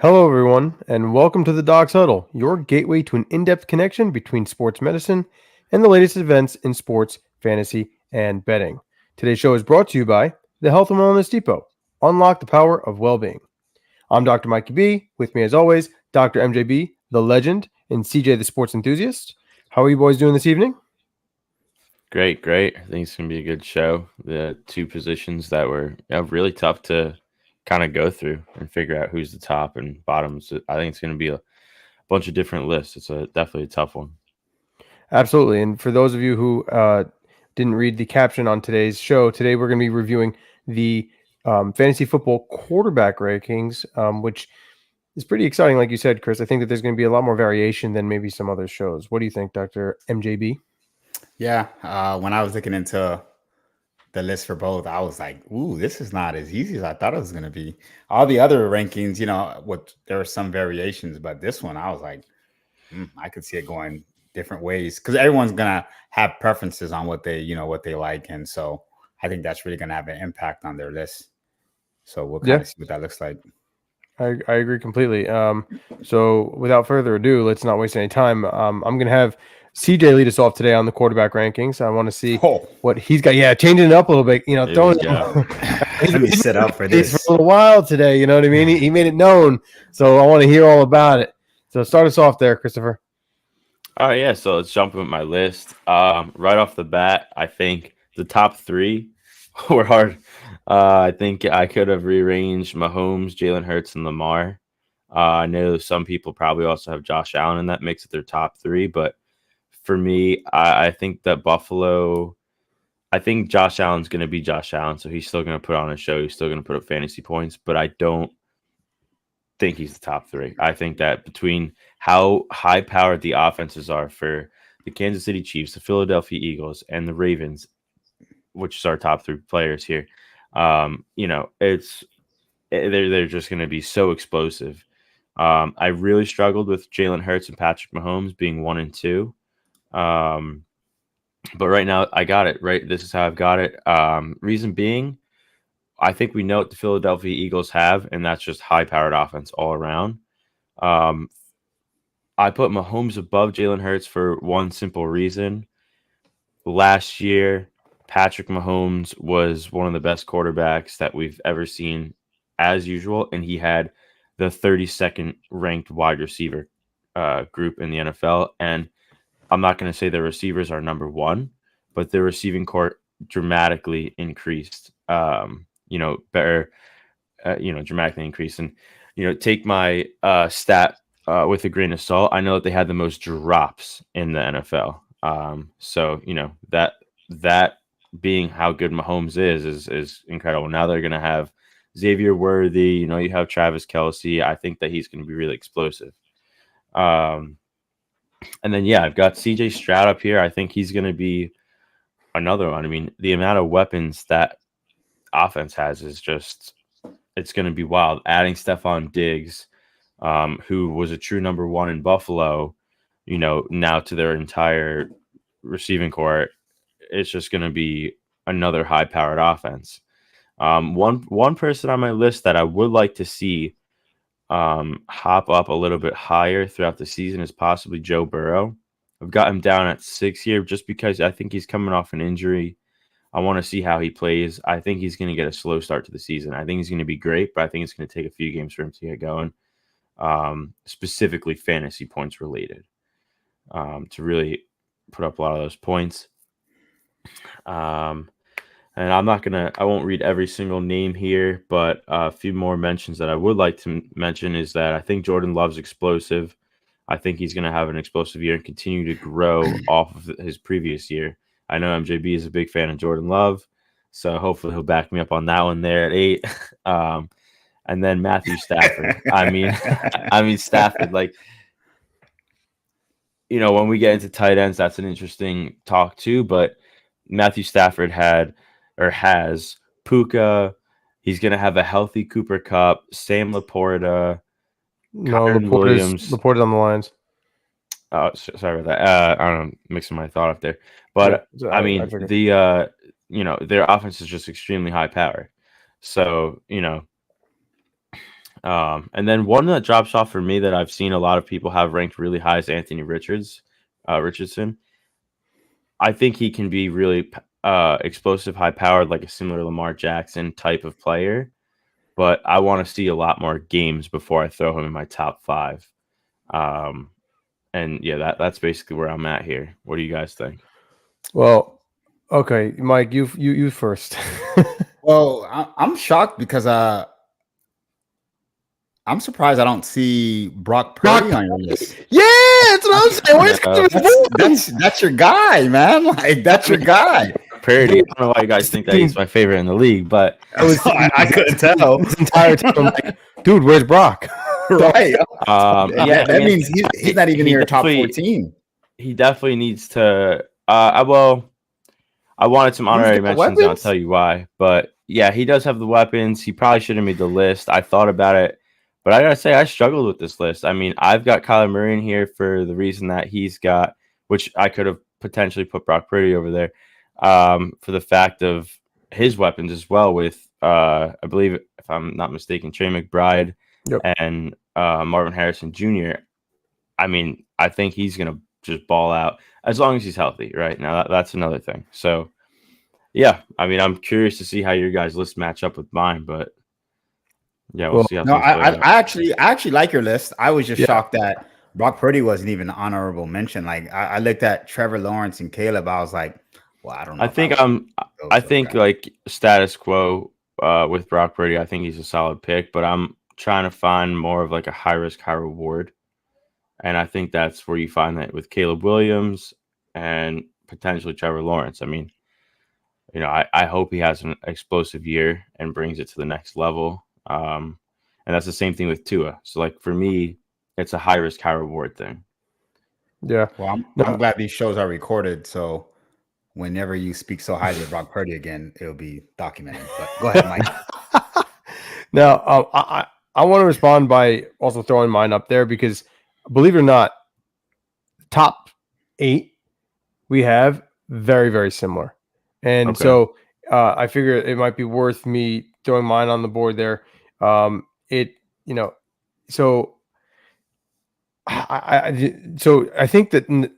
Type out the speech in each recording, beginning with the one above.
Hello, everyone, and welcome to the Docs Huddle, your gateway to an in depth connection between sports medicine and the latest events in sports, fantasy, and betting. Today's show is brought to you by the Health and Wellness Depot. Unlock the power of well being. I'm Dr. Mikey B. With me, as always, Dr. MJB, the legend, and CJ, the sports enthusiast. How are you boys doing this evening? Great, great. I think it's going to be a good show. The two positions that were really tough to kind of go through and figure out who's the top and bottoms. I think it's going to be a bunch of different lists. It's definitely a tough one. Absolutely. And for those of you who didn't read the caption on today's show, today we're going to be reviewing the fantasy football quarterback rankings, which is pretty exciting. Like you said, Chris, I think that there's going to be a lot more variation than maybe some other shows. What do you think, Dr. MJB? Yeah, when I was looking into the list for both, I was like, "Ooh, this is not as easy as I thought it was going to be." All the other rankings, there were some variations, but this one, I was like, I could see it going different ways because everyone's gonna have preferences on what they like, and so I think that's really gonna have an impact on their list. So we'll kind of see what that looks like. I agree completely. So without further ado, let's not waste any time. I'm going to have CJ lead us off today on the quarterback rankings. I want to see what he's got. Yeah, changing it up a little bit. Throwing. Let me set up for this for a little while today. You know what I mean? He made it known, so I want to hear all about it. So start us off there, Christopher. All right, yeah. So let's jump with my list. Right off the bat, I think the top three were hard. I think I could have rearranged Mahomes, Jalen Hurts, and Lamar. I know some people probably also have Josh Allen in that mix at their top three, but for me, I think that Buffalo. I think Josh Allen's going to be Josh Allen, so he's still going to put on a show. He's still going to put up fantasy points, but I don't think he's the top three. I think that between how high-powered the offenses are for the Kansas City Chiefs, the Philadelphia Eagles, and the Ravens, which is our top three players here, they're just going to be so explosive. I really struggled with Jalen Hurts and Patrick Mahomes being 1 and 2. But right now I got it right. This is how I've got it. Reason being, I think we know what the Philadelphia Eagles have, and that's just high-powered offense all around. I put Mahomes above Jalen Hurts for one simple reason. Last year, Patrick Mahomes was one of the best quarterbacks that we've ever seen, as usual, and he had the 32nd ranked wide receiver group in the NFL. And I'm not going to say the receivers are number one, but the receiving court dramatically increased. Dramatically increased. And take my stat with a grain of salt. I know that they had the most drops in the NFL. So that being how good Mahomes is incredible. Now they're going to have Xavier Worthy. You have Travis Kelce. I think that he's going to be really explosive. And then, I've got CJ Stroud up here. I think he's going to be another one. I mean, the amount of weapons that offense has is just, it's going to be wild. Adding Stephon Diggs, who was a true number one in Buffalo, now to their entire receiving corps, it's just going to be another high-powered offense. One person on my list that I would like to see hop up a little bit higher throughout the season is possibly Joe Burrow. I've got him down at 6 here just because I think he's coming off an injury. I want to see how he plays. I think he's going to get a slow start to the season. I think he's going to be great, but I think it's going to take a few games for him to get going, specifically fantasy points related, to really put up a lot of those points. And I won't read every single name here, but a few more mentions that I would like to mention is that I think Jordan Love's explosive. I think he's going to have an explosive year and continue to grow off of his previous year. I know MJB is a big fan of Jordan Love, so hopefully he'll back me up on that one there at 8. And then Matthew Stafford. I mean Stafford, when we get into tight ends, that's an interesting talk too, but Matthew Stafford has Puka. He's going to have a healthy Cooper Kupp, Sam Laporta, Kyren Williams. Laporta's on the lines. Oh, sorry about that. I'm mixing my thought up there. But, their offense is just extremely high power. So, And then one that drops off for me that I've seen a lot of people have ranked really high is Anthony Richardson. I think he can be really explosive, high-powered, like a similar Lamar Jackson type of player. But I want to see a lot more games before I throw him in my top 5. And yeah, that's basically where I'm at here. What do you guys think? Well, okay, Mike, you first. Well, I'm shocked because I'm surprised I don't see Brock Purdy on your list. Yeah, that's what I'm saying. Where's That's your guy, man. Like that's your guy. Purdy. I don't know why you guys think that he's my favorite in the league, but I couldn't tell. This entire time, I'm like, dude, where's Brock? Right. yeah, that means he's not even in your top 14. He definitely needs to. I wanted some honorary mentions, and I'll tell you why. But yeah, he does have the weapons. He probably should have made the list. I thought about it, but I gotta say, I struggled with this list. I mean, I've got Kyler Murray in here for the reason that he's got, which I could have potentially put Brock Purdy over there, for the fact of his weapons as well. With I believe, if I'm not mistaken, Trey McBride. Yep. And Marvin Harrison Jr. I mean, I think he's going to just ball out as long as he's healthy. Right now, that's another thing. So, yeah, I mean, I'm curious to see how your guys' list match up with mine, but yeah, we'll see how. No, I actually like your list. I was just shocked that Brock Purdy wasn't even an honorable mention. Like I looked at Trevor Lawrence and Caleb. I was like, well, I don't know. I think like status quo with Brock Purdy. I think he's a solid pick, but I'm trying to find more of like a high risk, high reward. And I think that's where you find that with Caleb Williams and potentially Trevor Lawrence. I mean, you know, I hope he has an explosive year and brings it to the next level. And that's the same thing with Tua. So like for me, it's a high risk, high reward thing. Yeah. Well, I'm glad these shows are recorded. So whenever you speak so highly of Brock Purdy again, it'll be documented. But go ahead, Mike. Now, I want to respond by also throwing mine up there because, believe it or not, top 8 we have very, very similar. And so I figure it might be worth me throwing mine on the board there. So I think that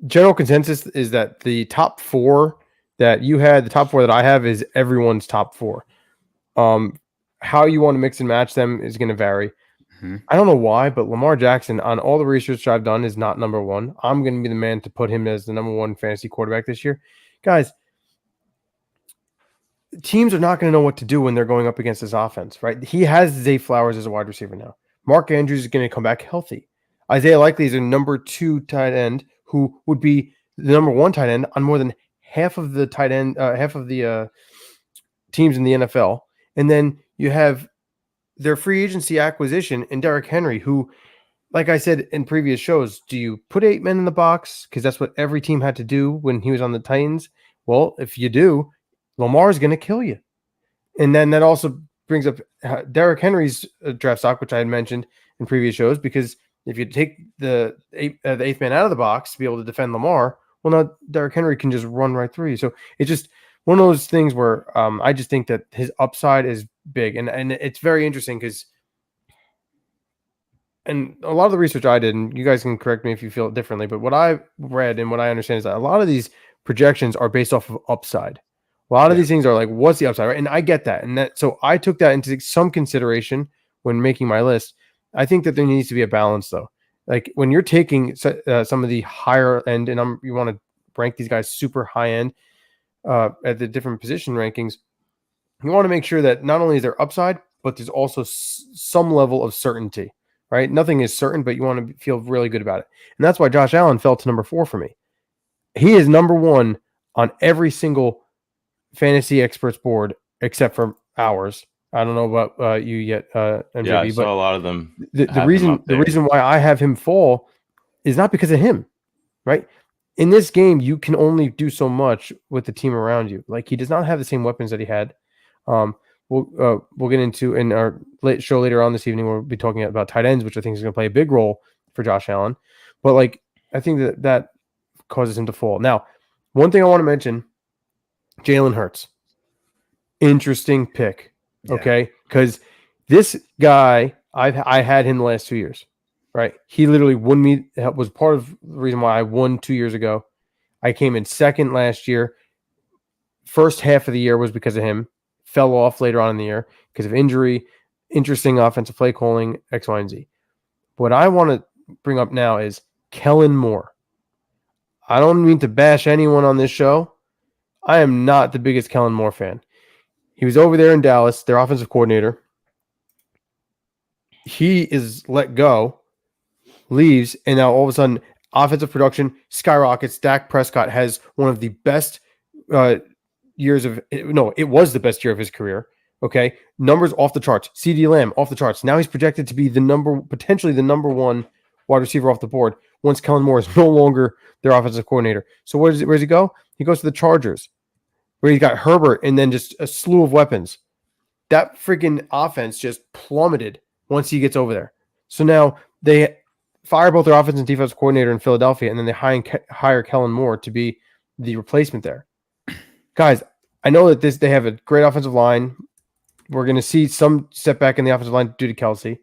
general consensus is that the top 4 that you had, the top 4 that I have is everyone's top 4. How you want to mix and match them is going to vary. Mm-hmm. I don't know why, but Lamar Jackson, on all the research I've done, is not number 1. I'm going to be the man to put him as the number 1 fantasy quarterback this year. Guys, teams are not going to know what to do when they're going up against this offense, right? He has Zay Flowers as a wide receiver now. Mark Andrews is going to come back healthy. Isaiah Likely is a number 2 tight end who would be the number 1 tight end on more than half of the teams in the NFL. And then you have their free agency acquisition in Derrick Henry, who, like I said in previous shows, do you put 8 men in the box? Because that's what every team had to do when he was on the Titans. Well, if you do, Lamar is going to kill you. And then that also brings up Derrick Henry's draft stock, which I had mentioned in previous shows, because if you take the 8th man out of the box to be able to defend Lamar, well, now Derrick Henry can just run right through you. So it's just one of those things where I just think that his upside is big. And it's very interesting because, and a lot of the research I did, and you guys can correct me if you feel it differently, but what I've read and what I understand is that a lot of these projections are based off of upside. A lot of these things are like, what's the upside, right? And I get that. And so I took that into some consideration when making my list. I think that there needs to be a balance, though. Like when you're taking some of the higher end, and you want to rank these guys super high end at the different position rankings, you want to make sure that not only is there upside, but there's also some level of certainty, right? Nothing is certain, but you want to feel really good about it. And that's why Josh Allen fell to number 4 for me. He is number 1 on every single fantasy experts board except for ours. I don't know about you yet, MJB, yeah, I but saw a lot of them. The reason why I have him fall is not because of him, right? In this game, you can only do so much with the team around you. Like, he does not have the same weapons that he had. We'll get into in our show later on this evening. We'll be talking about tight ends, which I think is going to play a big role for Josh Allen. But like, I think that causes him to fall. Now, one thing I want to mention. Jalen Hurts. Interesting pick. Okay. Because this guy I had him the last 2 years, right? He literally won me. Was part of the reason why I won 2 years ago. I came in second last year. First half of the year was because of him. Fell off later on in the year because of injury. Interesting offensive play calling, X, Y, and Z. What I want to bring up now is Kellen Moore. I don't mean to bash anyone on this show. I am not the biggest Kellen Moore fan. He was over there in Dallas, their offensive coordinator. He is let go, leaves, and now all of a sudden, offensive production skyrockets. Dak Prescott has one of the best years of – no, it was the best year of his career. Okay, numbers off the charts. CeeDee Lamb off the charts. Now he's projected to be potentially the number one wide receiver off the board once Kellen Moore is no longer their offensive coordinator. So where does he go? He goes to the Chargers, where he's got Herbert and then just a slew of weapons. That freaking offense just plummeted once he gets over there. So now they fire both their offense and defensive coordinator in Philadelphia, and then they hire Kellen Moore to be the replacement there. Guys, I know that they have a great offensive line. We're going to see some setback in the offensive line due to Kelsey.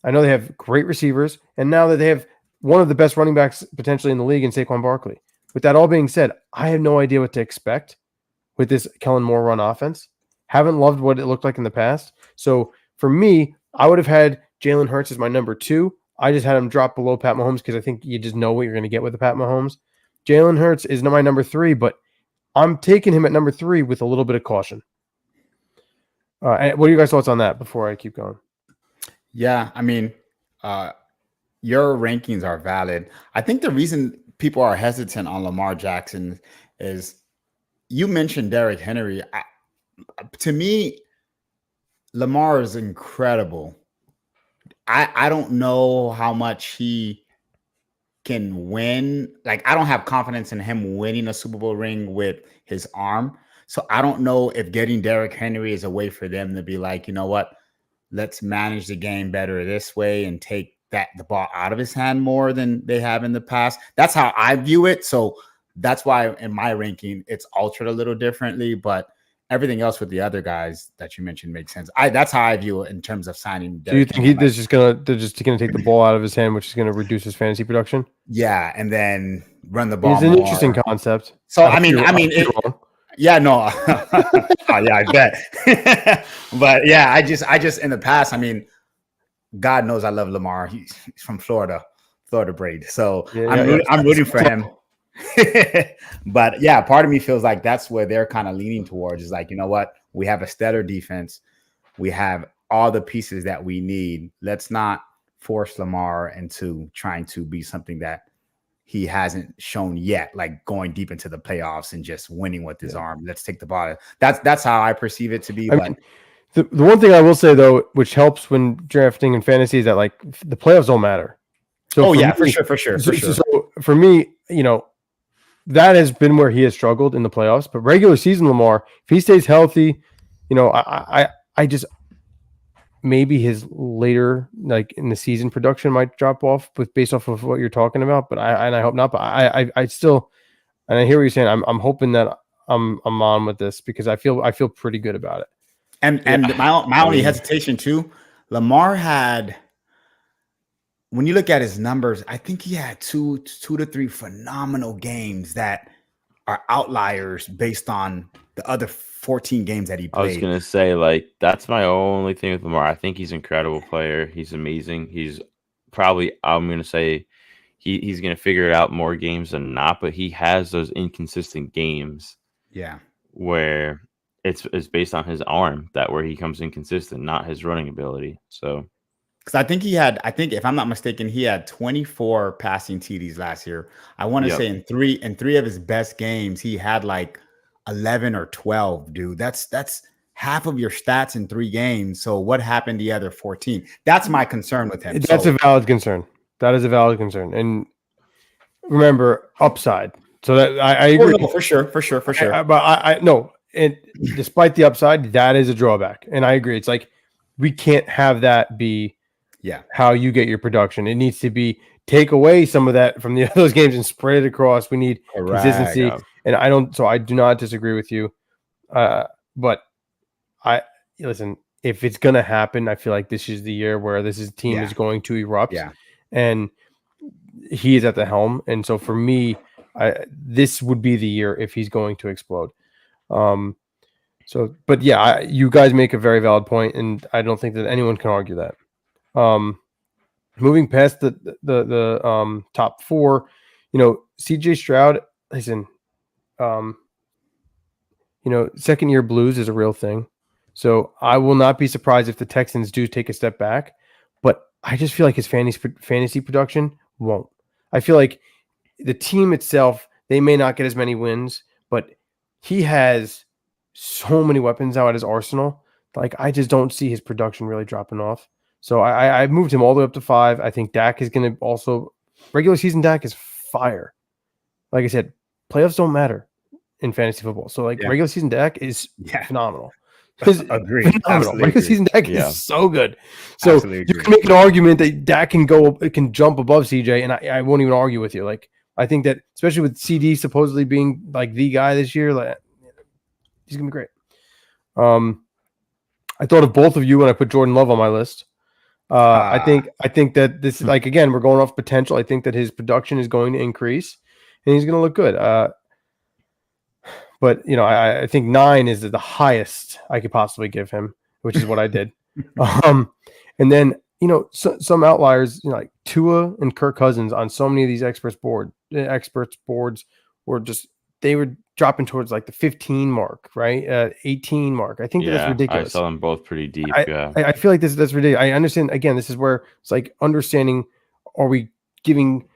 I know they have great receivers, and now that they have one of the best running backs potentially in the league in Saquon Barkley. With that all being said, I have no idea what to expect with this Kellen Moore run offense. Haven't loved what it looked like in the past. So for me, I would have had Jalen Hurts as my number 2. I just had him drop below Pat Mahomes because I think you just know what you're going to get with the Pat Mahomes. Jalen Hurts is my number 3, but I'm taking him at number 3 with a little bit of caution. And what are you guys' thoughts on that before I keep going? Yeah, I mean, your rankings are valid. I think the reason people are hesitant on Lamar Jackson is you mentioned Derrick Henry. To me, Lamar is incredible. I don't know how much he can win. Like, I don't have confidence in him winning a Super Bowl ring with his arm. So I don't know if getting Derrick Henry is a way for them to be like, you know what, let's manage the game better this way and take the ball out of his hand more than they have in the past. That's how I view it. So that's why in my ranking, it's altered a little differently, but everything else with the other guys that you mentioned makes sense. That's how I view it in terms of signing. Do you think they're just gonna take the ball out of his hand, which is gonna reduce his fantasy production? Yeah, and then run the ball. It's an interesting concept. So I mean, yeah, no, oh, yeah, I bet. But yeah, I just in the past, I mean, God knows I love Lamar. He's from Florida braid. So I'm rooting for him. But yeah, part of me feels like that's where they're kind of leaning towards is like, you know what? We have a stellar defense. We have all the pieces that we need. Let's not force Lamar into trying to be something that he hasn't shown yet, like going deep into the playoffs and just winning with his arm. Let's take the ball. That's how I perceive it to be. I mean, the one thing I will say though, which helps when drafting in fantasy, is that like the playoffs don't matter. So for sure. So for me, you know, that has been where he has struggled in the playoffs. But regular season Lamar, if he stays healthy, you know, I just maybe his later, like in the season, production might drop off based off of what you're talking about. But I hope not. But I still, and I hear what you're saying. I'm hoping that I'm on with this because I feel pretty good about it. And my only hesitation too, Lamar had, when you look at his numbers, I think he had two to three phenomenal games that are outliers based on the other 14 games that he played. I was gonna say, like, that's my only thing with Lamar. I think he's an incredible player. He's amazing. He's probably, I'm gonna say, he's gonna figure it out more games than not. But he has those inconsistent games. Yeah, where it's based on his arm, that where he comes inconsistent, not his running ability. So, because I think if I'm not mistaken, he had 24 passing TDs last year. I want to say in three of his best games, he had like 11 or 12, dude. That's half of your stats in 3 games. So what happened the other 14? That's my concern with him. That's a valid concern. That is a valid concern. And remember, upside. So that I agree. Oh, no, for sure. But I no, and despite the upside, that is a drawback. And I agree. It's like we can't have that be how you get your production. It needs to be take away some of that from the those games and spread it across. We need consistency. And I do not disagree with you. But listen, if it's gonna happen, I feel like this is the year where team Yeah. is going to erupt, Yeah. and he is at the helm. And so for me, this would be the year if he's going to explode. But yeah, you guys make a very valid point, and I don't think that anyone can argue that. Moving past the top four, CJ Stroud, listen, second year blues is a real thing. So I will not be surprised if the Texans do take a step back, but I just feel like his fantasy production won't. I feel like the team itself, they may not get as many wins, but he has so many weapons now at his arsenal. Like, I just don't see his production really dropping off. So I moved him all the way up to 5. I think Dak is going to also – regular season Dak is fire. Like I said, playoffs don't matter in fantasy football. So, regular season Dak is phenomenal. Agreed. Phenomenal. Regular season Dak is so good. So Absolutely you can make an argument that Dak can jump above CJ, and I won't even argue with you. Like, I think that especially with CD supposedly being like the guy this year, like, he's gonna be great. I thought of both of you when I put Jordan Love on my list. I think that this, like, again, we're going off potential. I think that his production is going to increase, and he's going to look good. But I think 9 is the highest I could possibly give him, which is what I did. And then some outliers, like Tua and Kirk Cousins on so many of these experts boards were just, they were dropping towards like the 15 mark, right? 18 mark. I think that's ridiculous. I saw them both pretty deep. I feel like that's ridiculous. I understand. Again, this is where it's like understanding: are we giving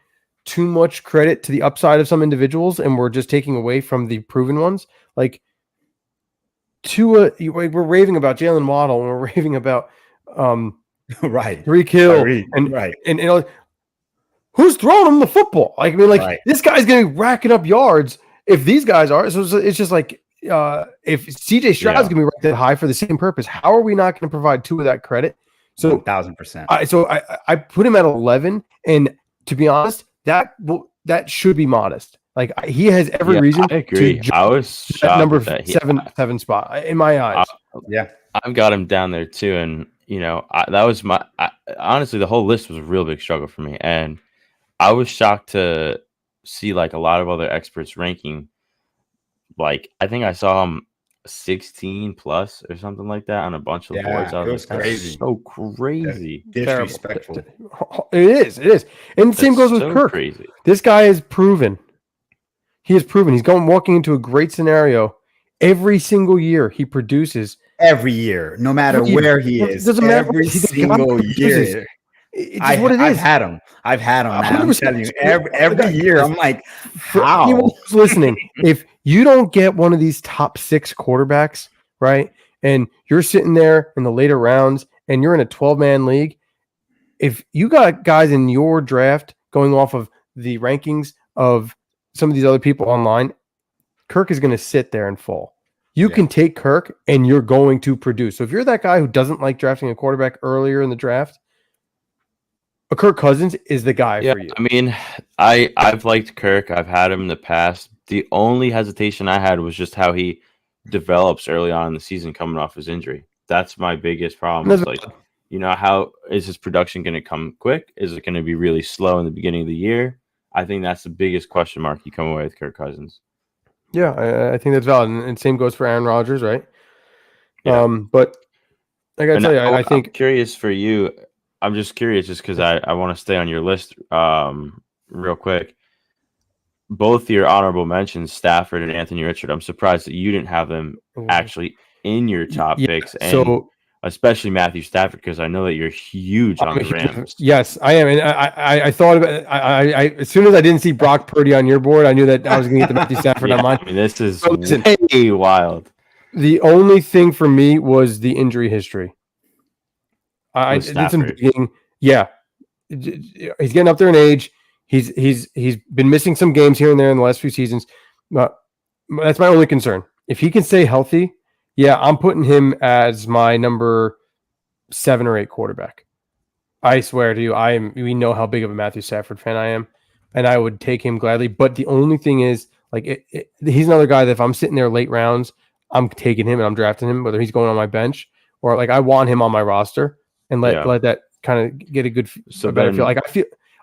too much credit to the upside of some individuals, and we're just taking away from the proven ones? Like Tua, we're raving about Jalen Waddle, and we're raving about right, Tyreek Hill, and who's throwing him the football? Like, I mean, this guy's going to be racking up yards. If these guys are, so it's just like if CJ Stroud's going to be ranked that high for the same purpose, how are we not going to provide Tua that credit? So 1,000%. So I put him at 11, and to be honest, that should be modest. Like, he has every reason. I agree. To I was shocked at number that seven spot in my eyes. I've got him down there too, and that was honestly, the whole list was a real big struggle for me, and I was shocked to see like a lot of other experts ranking. Like, I think I saw him 16 plus or something like that on a bunch of boards. It was crazy. So crazy. Disrespectful. It is. And the same goes with Kirk. Crazy. This guy is proven. He has proven he's walking into a great scenario. Every single year he produces. Every year, no matter where he is. Doesn't matter. Every single year. It's what it is. I've had him. Man. I'm telling you, every year, I'm like, how? Anyone who's listening, if you don't get one of these top 6 quarterbacks, right, and you're sitting there in the later rounds and you're in a 12-man league, if you got guys in your draft going off of the rankings of some of these other people online, Kirk is going to sit there and fall. You can take Kirk and you're going to produce. So if you're that guy who doesn't like drafting a quarterback earlier in the draft, a Kirk Cousins is the guy for you. I mean, I've liked Kirk. I've had him in the past. The only hesitation I had was just how he develops early on in the season coming off his injury. That's my biggest problem. It's like, how is his production going to come quick? Is it going to be really slow in the beginning of the year? I think that's the biggest question mark you come away with Kirk Cousins. Yeah, I think that's valid. And same goes for Aaron Rodgers, right? Yeah. But I got to tell you, I think... I'm curious for you. I'm just curious just because I want to stay on your list real quick. Both your honorable mentions, Stafford and Anthony Richard, I'm surprised that you didn't have them actually in your top picks. And especially Matthew Stafford, because I know that you're huge on the Rams. Yes, I am. And I thought about it. I as soon as I didn't see Brock Purdy on your board, I knew that I was going to get the Matthew Stafford on mine. I mean, this is way wild. The only thing for me was the injury history. I did some digging. Yeah, he's getting up there in age. He's been missing some games here and there in the last few seasons. That's my only concern. If he can stay healthy, I'm putting him as my number 7 or 8 quarterback. I swear to you, we know how big of a Matthew Stafford fan I am, and I would take him gladly. But the only thing is, like, he's another guy that if I'm sitting there late rounds, I'm taking him and I'm drafting him, whether he's going on my bench or like I want him on my roster and Yeah. let that kind of get a good, So a better then- feel. Like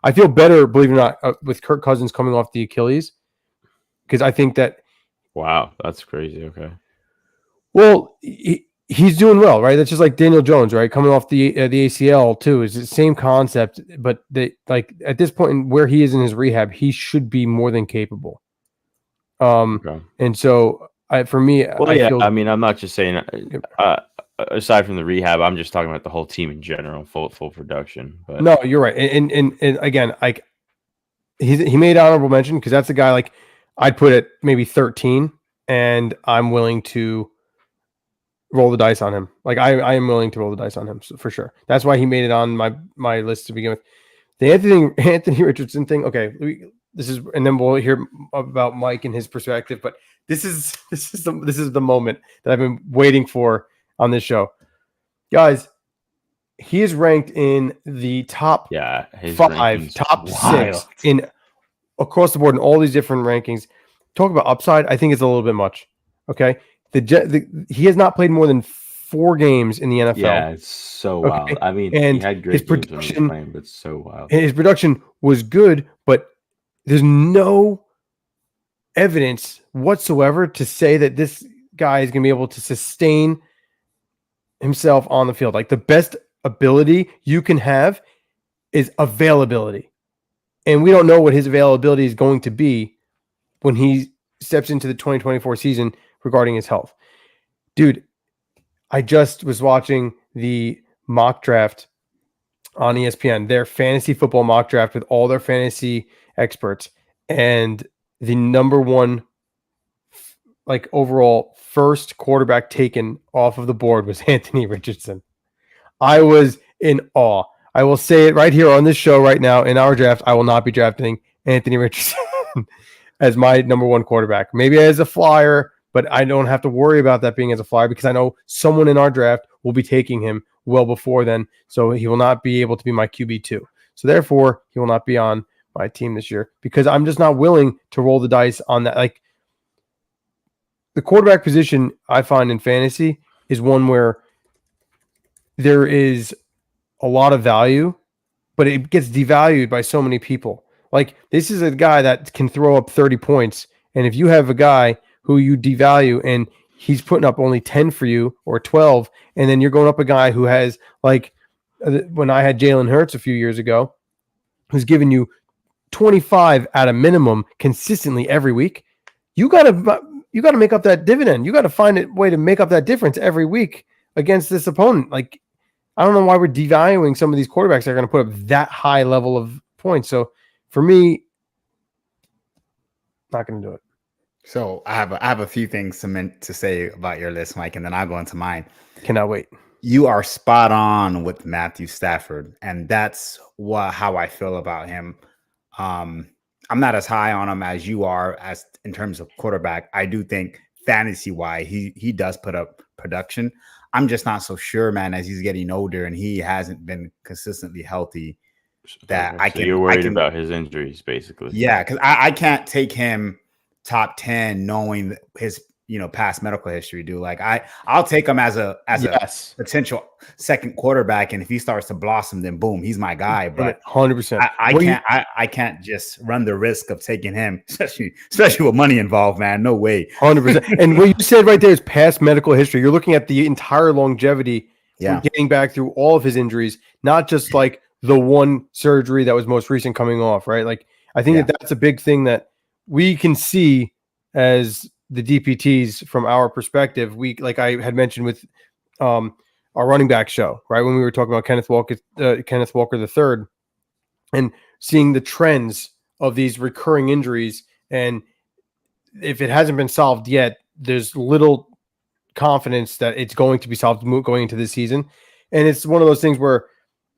I feel better, believe it or not, with Kirk Cousins coming off the Achilles, because I think that Wow, that's crazy. Okay. well, he's doing well, right? That's just like Daniel Jones, right? Coming off the ACL too is the same concept, but like at this point in where he is in his rehab, he should be more than capable. Okay. And so for me, Well, I feel I mean, I'm not just saying. Aside from the rehab, I'm just talking about the whole team in general, full production. But no, you're right. And again, like he made honorable mention because that's the guy like I'd put at maybe 13, and I'm willing to roll the dice on him. Like I am willing to roll the dice on him for sure. That's why he made it on my list to begin with. The Anthony Richardson thing. Okay, this is, and then we'll hear about Mike and his perspective. But this is the moment that I've been waiting for on this show, guys. He is ranked in the top his 5, rankings top wild. 6 in across the board in all these different rankings. Talk about upside. I think it's a little bit much. Okay. He has not played more than 4 games in the NFL. Yeah, it's so wild. I mean, and he had his great games when he production, was playing, but it's so wild. his production was good, but there's no evidence whatsoever to say that this guy is going to be able to sustain himself on the field. Like the best ability you can have is availability. And we don't know what his availability is going to be when he steps into the 2024 season regarding his health. Dude, I just was watching the mock draft on ESPN, their fantasy football mock draft with all their fantasy experts, and the number one like overall first quarterback taken off of the board was Anthony Richardson. I was in awe. I will say it right here on this show right now. In our draft, I will not be drafting Anthony Richardson as my number 1 quarterback. Maybe as a flyer, but I don't have to worry about that being as a flyer because I know someone in our draft will be taking him well before then. So he will not be able to be my QB2. So therefore, he will not be on my team this year because I'm just not willing to roll the dice on that. Like the quarterback position I find in fantasy is one where there is a lot of value, but it gets devalued by so many people. Like this is a guy that can throw up 30 points. And if you have a guy who you devalue and he's putting up only 10 for you or 12, and then you're going up a guy who has like when I had Jalen Hurts a few years ago, who's giving you 25 at a minimum consistently every week, you got to make up that dividend. You got to find a way to make up that difference every week against this opponent. Like, I don't know why we're devaluing some of these quarterbacks that are going to put up that high level of points. So for me, not going to do it. So I have a few things to say about your list, Mike, and then I'll go into mine. Cannot wait. You are spot on with Matthew Stafford, and that's how I feel about him. I'm not as high on him as you are as in terms of quarterback. I do think fantasy-wise, he does put up production. I'm just not so sure, man, as he's getting older and he hasn't been consistently healthy. That Okay, so you're worried about his injuries, basically. Yeah, because I can't take him top 10 knowing his past medical history, dude. Like I'll take him as a potential second quarterback, and if he starts to blossom, then boom, he's my guy. But 100%. I can't just run the risk of taking him, especially with money involved, man. No way. 100%. And what you said right there is past medical history. You're looking at the entire longevity, getting back through all of his injuries, not just like the one surgery that was most recent coming off, right? Like I think that's a big thing that we can see as the DPTs from our perspective. We, like I had mentioned with our running back show, right? When we were talking about Kenneth Walker III, and seeing the trends of these recurring injuries. And if it hasn't been solved yet, there's little confidence that it's going to be solved going into this season. And it's one of those things where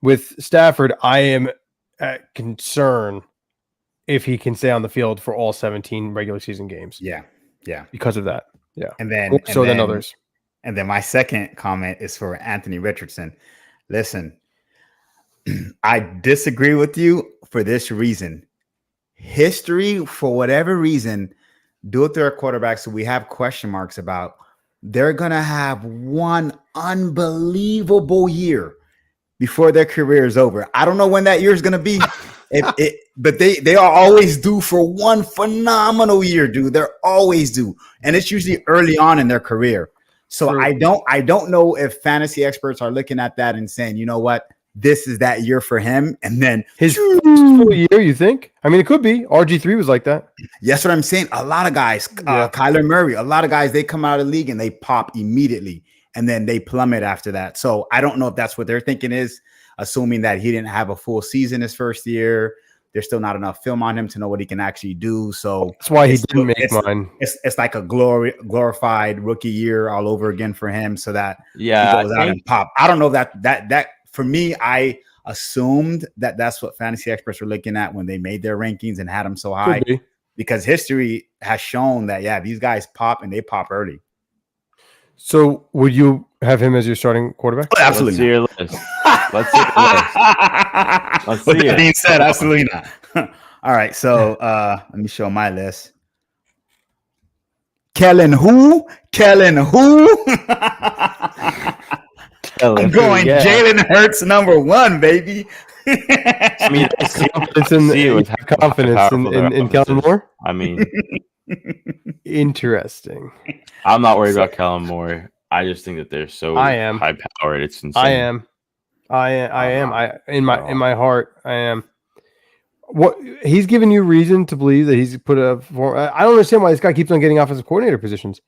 with Stafford, I am at concern if he can stay on the field for all 17 regular season games. Yeah. Because of that. Yeah. And then more so than others. And then my second comment is for Anthony Richardson. Listen, I disagree with you for this reason. History, for whatever reason, do it to our quarterbacks. So we have question marks about they're gonna have one unbelievable year before their career is over. I don't know when that year is gonna be. But they are always due for one phenomenal year, dude. They're always due, and it's usually early on in their career. So True. I don't know if fantasy experts are looking at that and saying, you know what, this is that year for him, and then His first full year, you think? I mean, it could be. RG3 was like that. Yes, what I'm saying. A lot of guys, Kyler Murray, a lot of guys, they come out of the league and they pop immediately, and then they plummet after that. So I don't know if that's what they're thinking is, assuming that he didn't have a full season his first year. There's still not enough film on him to know what he can actually do. So That's why he didn't make mine. It's like a glorified rookie year all over again for him. So that he goes out and pop. I don't know that for me, I assumed that that's what fantasy experts were looking at when they made their rankings and had him so high, because history has shown that these guys pop and they pop early. So would you have him as your starting quarterback? Oh, absolutely. Let's see your list. Let's see your list. Let's see that being said, absolutely not. All right, so let me show my list. Kellen who? I'm going Jalen Hurts #1, baby. I mean, confidence in Kellen Moore. I mean, interesting. I'm not worried about Kellen Moore. I just think that they're so high powered. It's insane. I am. In my heart, I am. What he's given you reason to believe that he's put a. I don't understand why this guy keeps on getting offensive coordinator positions.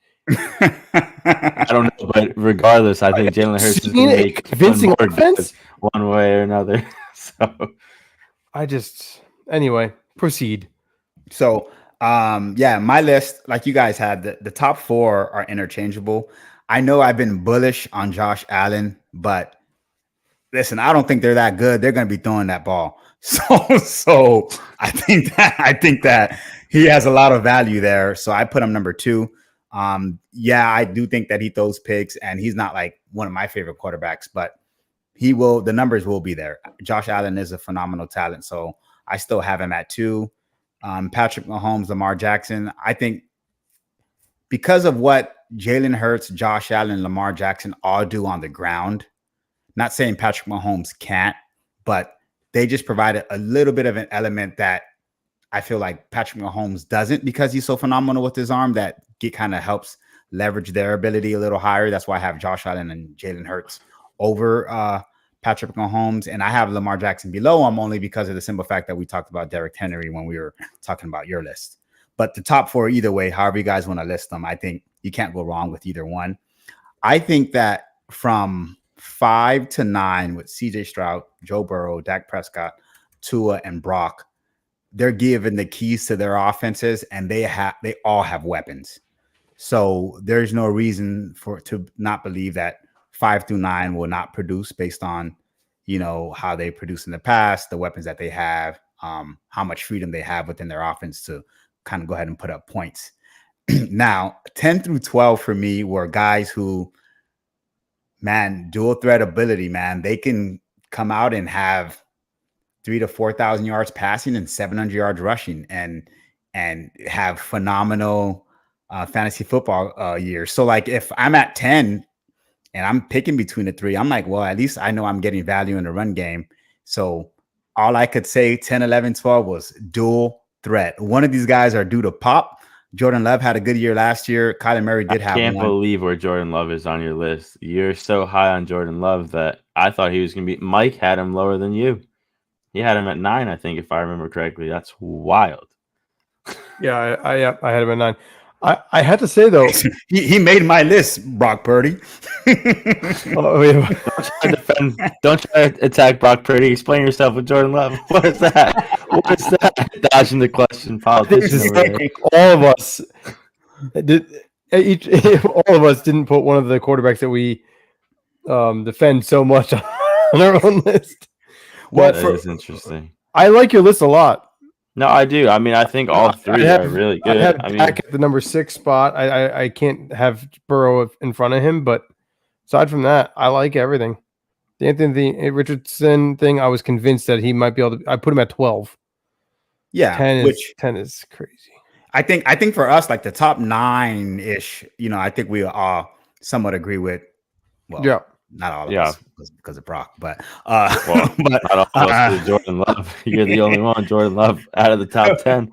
I don't know, but regardless, I think Jalen Hurts is going to make convincing offense one way or another. So, anyway, proceed. So, my list, like you guys had, the top 4 are interchangeable. I know I've been bullish on Josh Allen, but listen, I don't think they're that good. They're going to be throwing that ball. So I think that he has a lot of value there. So I put him #2. I do think that he throws picks, and he's not like one of my favorite quarterbacks, but the numbers will be there. Josh Allen is a phenomenal talent. So I still have him at 2. Patrick Mahomes, Lamar Jackson. I think because of what Jalen Hurts, Josh Allen, Lamar Jackson all do on the ground, not saying Patrick Mahomes can't, but they just provided a little bit of an element that I feel like Patrick Mahomes doesn't, because he's so phenomenal with his arm, that it kind of helps leverage their ability a little higher. That's why I have Josh Allen and Jalen Hurts over Patrick Mahomes, and I have Lamar Jackson below him only because of the simple fact that we talked about Derrick Henry when we were talking about your list. But the top 4, either way, however you guys want to list them, I think you can't go wrong with either one. I think that from 5 to 9 with CJ Stroud, Joe Burrow, Dak Prescott, Tua, and Brock, they're given the keys to their offenses, and they all have weapons. So there's no reason to not believe that 5 through 9 will not produce based on, how they produce in the past, the weapons that they have, how much freedom they have within their offense to kind of go ahead and put up points. Now, 10 through 12 for me were guys who, man, dual threat ability, man. They can come out and have 3,000 to 4,000 yards passing and 700 yards rushing, and have phenomenal fantasy football years. So, like, if I'm at 10 and I'm picking between the 3, I'm like, well, at least I know I'm getting value in the run game. So all I could say 10, 11, 12 was dual threat. One of these guys are due to pop. Jordan Love had a good year last year. Kyler Murray did have one. I can't believe where Jordan Love is on your list. You're so high on Jordan Love that I thought he was going to be – Mike had him lower than you. He had him at 9, I think, if I remember correctly. That's wild. Yeah, I had him at 9. I had to say, though – he made my list, Brock Purdy. Don't try to attack Brock Purdy. Explain yourself with Jordan Love. What is that? What is that? Dodging the question, politician. All of us all of us didn't put one of the quarterbacks that we defend so much on our own list. Well, that is interesting. I like your list a lot. No, I do. I mean, I think all 3 are really good. I have Dak at the number 6 spot. I can't have Burrow in front of him, but aside from that, I like everything. The Anthony Richardson thing, I was convinced that he might be able to. I put him at 12. Yeah, 10 is crazy. I think for us, like the top 9-ish, I think we all somewhat agree with. Well, Yeah. not all of Yeah. us because of Brock, but Well, but not all of us because Jordan Love. You're the only one, Jordan Love, out of the top 10.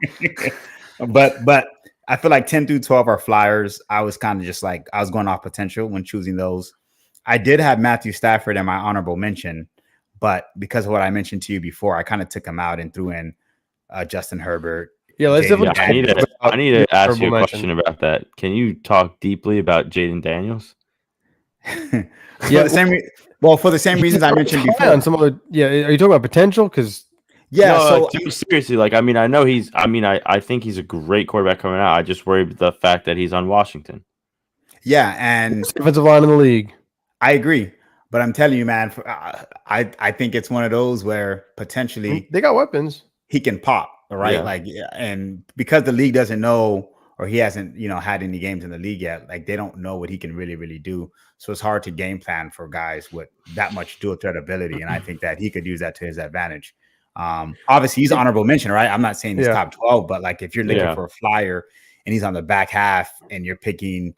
but I feel like 10 through 12 are flyers. I was kind of just like I was going off potential when choosing those. I did have Matthew Stafford in my honorable mention, but because of what I mentioned to you before, I kind of took him out and threw in Justin Herbert. Yeah, let's Jaden definitely Yeah, talk I about need your to ask honorable you a mention. question about that. Can you talk deeply about Jaden Daniels? Yeah, for the same reasons I mentioned high before. on some other. Yeah, are you talking about potential? Because Yeah, No, so like, seriously, like I mean, I know he's. I mean, I think he's a great quarterback coming out. I just worry about the fact that he's on Washington. yeah, and defensive line in the league. I agree. But I'm telling you, man, I think it's one of those where potentially They got weapons. he can pop, right? Yeah. Like, and because the league doesn't know or he hasn't, had any games in the league yet, like they don't know what he can really, really do. So it's hard to game plan for guys with that much dual threat ability. And I think that he could use that to his advantage. Obviously, he's honorable mention, right? I'm not saying he's top 12, but like if you're looking for a flyer and he's on the back half and you're picking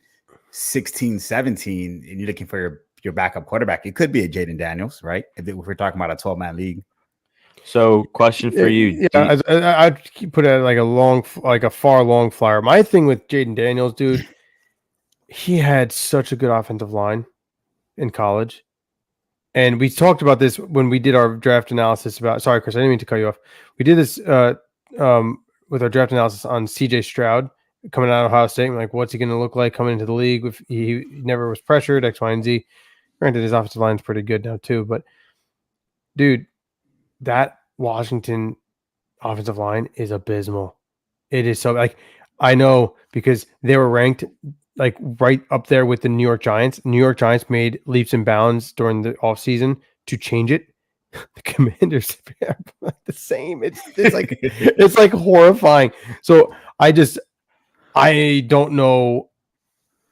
16, 17, and you're looking for your backup quarterback, it could be a Jaden Daniels, right? If we're talking about a 12-man league. So, question for you. Yeah, I'd put it like a far long flyer. My thing with Jaden Daniels, dude, he had such a good offensive line in college. And we talked about this when we did our draft analysis about. Sorry, Chris, I didn't mean to cut you off. We did this with our draft analysis on CJ Stroud coming out of Ohio State. Like, what's he going to look like coming into the league? If he never was pressured, X, Y, and Z. Granted, his offensive line is pretty good now too. But, dude, that Washington offensive line is abysmal. It is so like I know because they were ranked like right up there with the New York Giants. New York Giants made leaps and bounds during the offseason to change it. The Commanders are like the same. It's like it's like horrifying. So I don't know.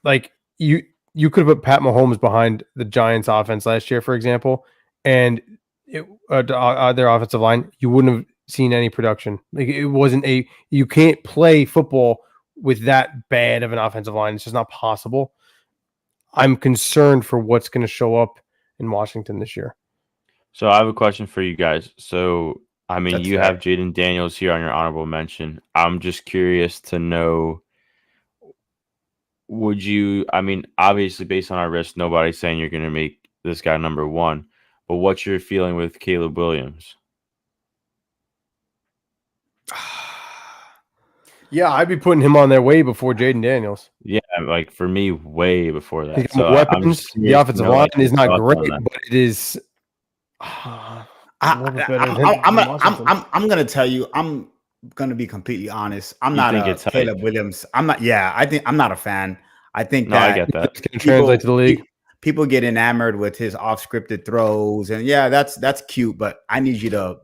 Like you could have put Pat Mahomes behind the Giants offense last year, for example, and their offensive line, you wouldn't have seen any production. Like it wasn't you can't play football with that bad of an offensive line. It's just not possible. I'm concerned for what's going to show up in Washington this year. So I have a question for you guys. So I mean, That's you fair. have Jaden Daniels here on your honorable mention. I'm just curious to know, would you, I mean, obviously based on our risk, nobody's saying you're going to make this guy number one, but what's your feeling with Caleb Williams? Yeah, I'd be putting him on there way before Jaden Daniels. Yeah, like for me, way before that. He's So got weapons. The offensive line is not great, but it is. I'm gonna tell you, I'm gonna be completely honest. I'm not a Caleb Williams. I'm not. Yeah, I think I'm not a fan. I think I get that. It's gonna translate to the league. People get enamored with his off-scripted throws, and yeah, that's cute. But I need you to,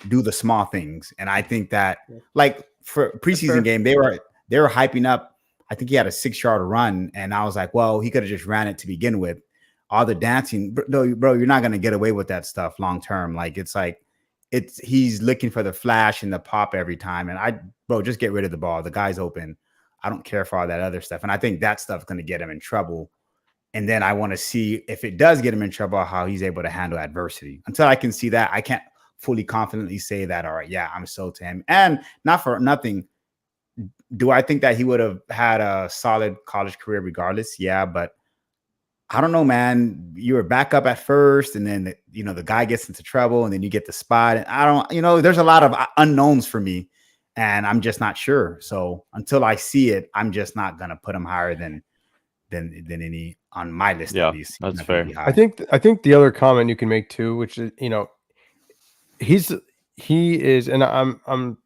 do the small things. And I think that, like for preseason game, they were hyping up. I think he had a 6-yard run, and I was like, well, he could have just ran it to begin with. All the dancing, bro, you're not gonna get away with that stuff long term. Like he's looking for the flash and the pop every time. And just get rid of the ball. The guy's open. I don't care for all that other stuff. And I think that stuff's gonna get him in trouble. And then I want to see if it does get him in trouble, how he's able to handle adversity. Until I can see that, I can't fully confidently say that, all right, yeah, I'm sold to him. And not for nothing, do I think that he would have had a solid college career regardless? Yeah, but I don't know, man. You were back up at first, and then the guy gets into trouble, and then you get the spot. And I don't, there's a lot of unknowns for me, and I'm just not sure. So until I see it, I'm just not gonna put him higher than any on my list. Yeah, at least. that's fair. I think the other comment you can make too, which is he is, and I'm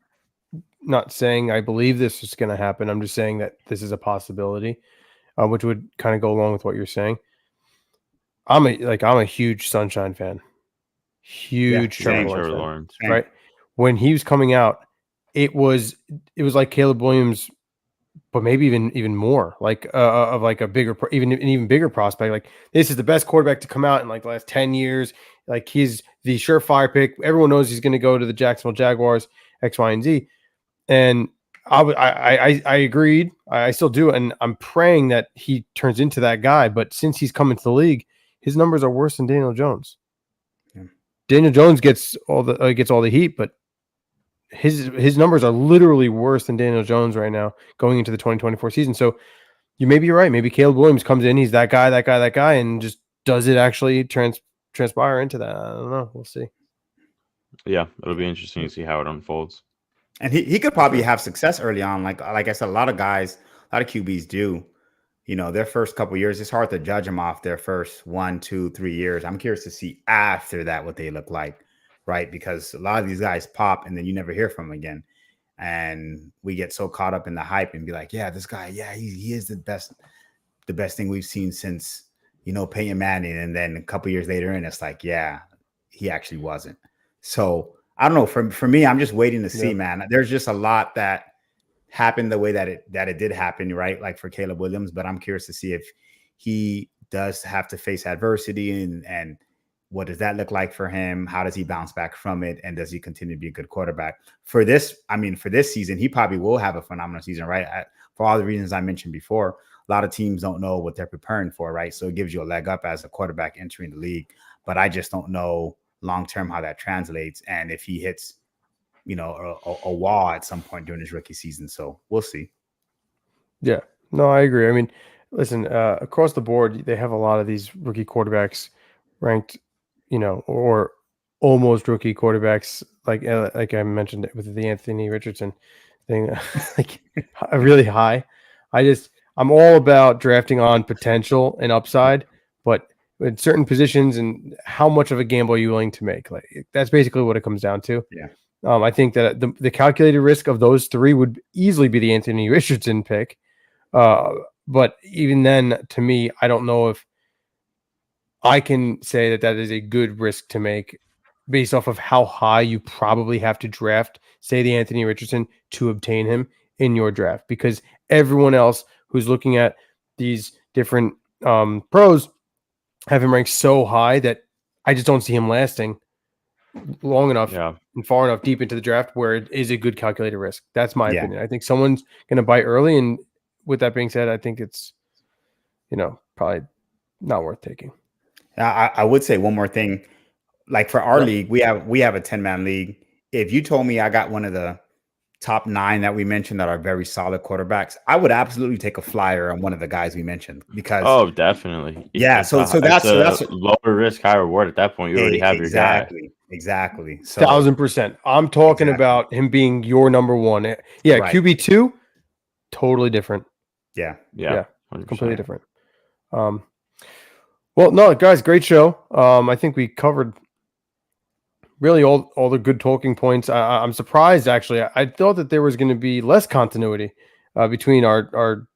not saying I believe this is going to happen. I'm just saying that this is a possibility, which would kind of go along with what you're saying. I'm a huge Sunshine fan. Huge Trevor Lawrence fan, right? When he was coming out, it was like Caleb Williams, but maybe even more like of like a bigger, even bigger prospect. Like this is the best quarterback to come out in like the last 10 years. Like he's the surefire pick. Everyone knows he's going to go to the Jacksonville Jaguars, X, Y, and Z. And I agreed. I still do, and I'm praying that he turns into that guy. But since he's come into the league, his numbers are worse than Daniel Jones. Yeah. Daniel Jones gets all the heat, but his numbers are literally worse than Daniel Jones right now going into the 2024 season. So you may be right. Maybe Caleb Williams comes in, he's that guy, and just does it actually transpire into that? I don't know. We'll see. Yeah, it'll be interesting to see how it unfolds. And he could probably have success early on. Like I said, a lot of QBs do. You know, their first couple years, it's hard to judge them off their first 1, 2, 3 years. I'm curious to see after that what they look like, right? Because a lot of these guys pop and then you never hear from them again. And we get so caught up in the hype and be like, yeah, this guy, yeah, he is the best thing we've seen since, you know, Peyton Manning. And then a couple years later, and it's like, yeah, he actually wasn't. So I don't know. For me, I'm just waiting to see, man. There's just a lot that happened the way that it did happen, right? Like for Caleb Williams, but I'm curious to see if he does have to face adversity and what does that look like for him? How does he bounce back from it? And does he continue to be a good quarterback for this season? He probably will have a phenomenal season, right? For all the reasons I mentioned before, a lot of teams don't know what they're preparing for, right? So it gives you a leg up as a quarterback entering the league, but I just don't know long-term how that translates. And if he hits, you know, a wall at some point during his rookie season. So we'll see. Yeah, no, I agree. I mean, listen, across the board, they have a lot of these rookie quarterbacks ranked, you know, or almost rookie quarterbacks, like I mentioned with the Anthony Richardson thing, like really high. I'm all about drafting on potential and upside, but in certain positions and how much of a gamble are you willing to make? Like that's basically what it comes down to. Yeah. I think that the calculated risk of those three would easily be the Anthony Richardson pick. But even then, to me, I don't know if I can say that is a good risk to make based off of how high you probably have to draft, say, the Anthony Richardson to obtain him in your draft, because everyone else who's looking at these different pros have him ranked so high that I just don't see him lasting long enough and far enough deep into the draft where it is a good calculated risk. That's my opinion. I think someone's going to bite early. And with that being said, I think it's, you know, probably not worth taking. I would say one more thing. Like for our league, we have a 10-man league. If you told me I got one of the top 9 that we mentioned that are very solid quarterbacks, I would absolutely take a flyer on one of the guys we mentioned because definitely. Yeah. So that's lower risk, high reward at that point. You already have your guy. Exactly. So 1000%. I'm talking about him being your number one. Yeah. Right. QB2, totally different. Yeah. 100%. Completely different. Well, no, guys, great show. I think we covered really all the good talking points. I'm surprised, actually. I thought that there was going to be less continuity between our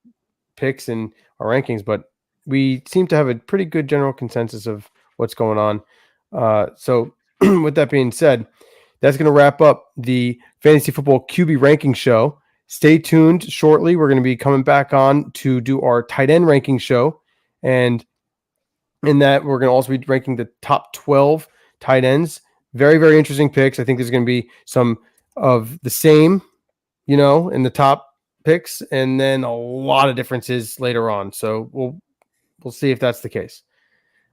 picks and our rankings, but we seem to have a pretty good general consensus of what's going on. So with that being said, that's going to wrap up the Fantasy Football QB ranking show. Stay tuned shortly. We're going to be coming back on to do our tight end ranking show. And in that, we're going to also be ranking the top 12 tight ends. Very, very interesting picks. I think there's going to be some of the same, you know, in the top picks, and then a lot of differences later on. So we'll see if that's the case.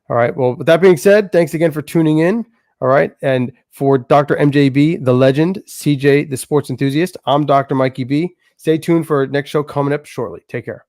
All right. Well, with that being said, thanks again for tuning in. All right. And for Dr. MJB, the legend, CJ, the sports enthusiast, I'm Dr. Mikey B. Stay tuned for our next show coming up shortly. Take care.